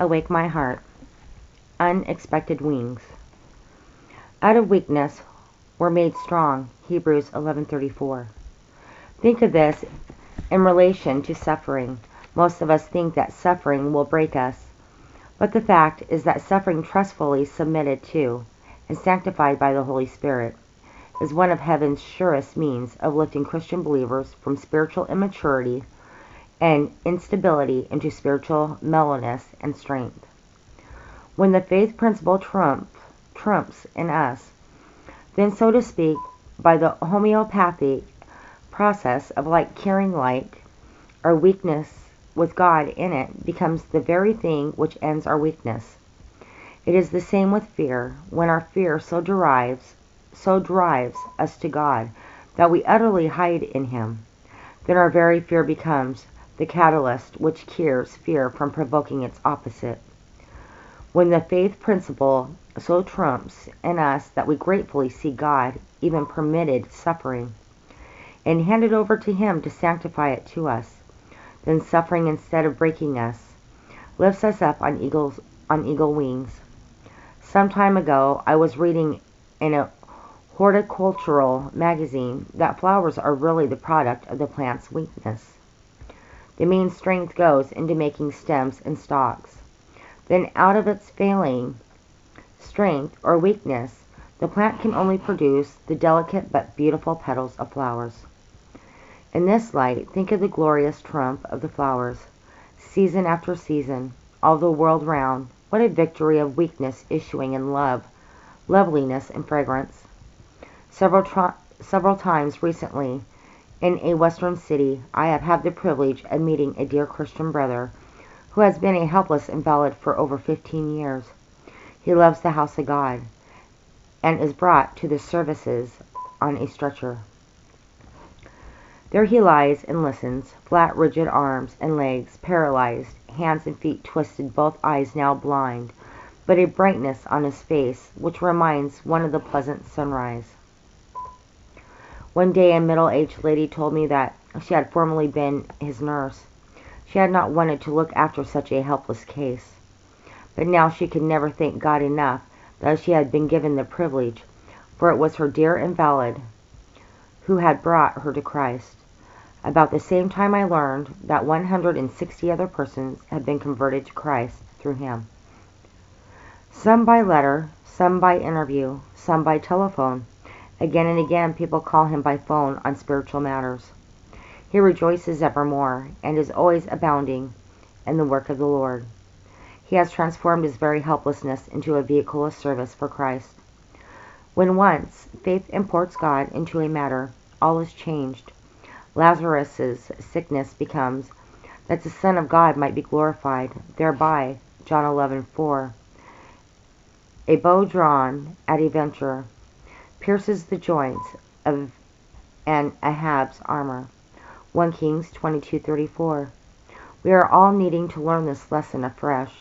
Awake my heart. Unexpected wings. Out of weakness we're made strong. Hebrews 11:34. Think of this in relation to suffering. Most of us think that suffering will break us, but the fact is that suffering trustfully submitted to and sanctified by the Holy Spirit is one of heaven's surest means of lifting Christian believers from spiritual immaturity and instability into spiritual mellowness and strength. When the faith principle trumps in us, then, so to speak, by the homeopathic process of like curing like, our weakness with God in it becomes the very thing which ends our weakness. It is the same with fear. When our fear so drives us to God that we utterly hide in Him, then our very fear becomes the catalyst which cures fear from provoking its opposite. When the faith principle so trumps in us that we gratefully see God even permitted suffering and hand it over to Him to sanctify it to us, then suffering, instead of breaking us, lifts us up on eagle wings. Some time ago, I was reading in a horticultural magazine that flowers are really the product of the plant's weakness. The main strength goes into making stems and stalks. Then out of its failing strength or weakness, the plant can only produce the delicate but beautiful petals of flowers. In this light, think of the glorious trump of the flowers, season after season, all the world round. What a victory of weakness issuing in love, loveliness, and fragrance. Several times recently, in a western city, I have had the privilege of meeting a dear Christian brother who has been a helpless invalid for over 15 years. He loves the house of God and is brought to the services on a stretcher. There he lies and listens, flat, rigid arms and legs paralyzed, hands and feet twisted, both eyes now blind, but a brightness on his face which reminds one of the pleasant sunrise. One day a middle-aged lady told me that she had formerly been his nurse. She had not wanted to look after such a helpless case, but now she could never thank God enough that she had been given the privilege, for it was her dear invalid who had brought her to Christ. About the same time I learned that 160 other persons had been converted to Christ through him. Some by letter, some by interview, some by telephone. Again and again people call him by phone on spiritual matters. He rejoices evermore and is always abounding in the work of the Lord. He has transformed his very helplessness into a vehicle of service for Christ. When once faith imports God into a matter, all is changed. Lazarus' sickness becomes that the Son of God might be glorified thereby. John 11:4. A bow drawn at a venture pierces the joints of an Ahab's armor. 1 Kings 22:34. We are all needing to learn this lesson afresh.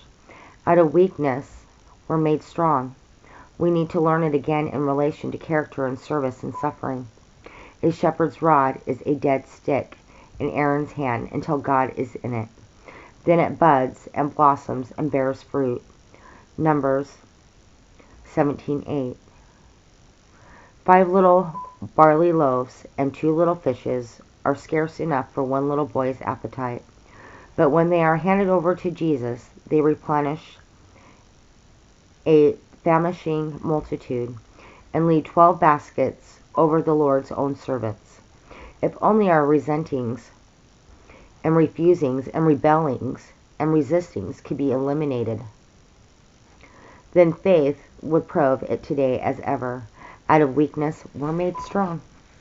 Out of weakness we're made strong. We need to learn it again in relation to character and service and suffering. A shepherd's rod is a dead stick in Aaron's hand until God is in it. Then it buds and blossoms and bears fruit. Numbers 17:8. 5 little barley loaves and 2 little fishes are scarce enough for one little boy's appetite, but when they are handed over to Jesus, they replenish a famishing multitude and lead 12 baskets over the Lord's own servants. If only our resentings and refusings and rebellings and resistings could be eliminated, then faith would prove it today as ever. Out of weakness we're made strong.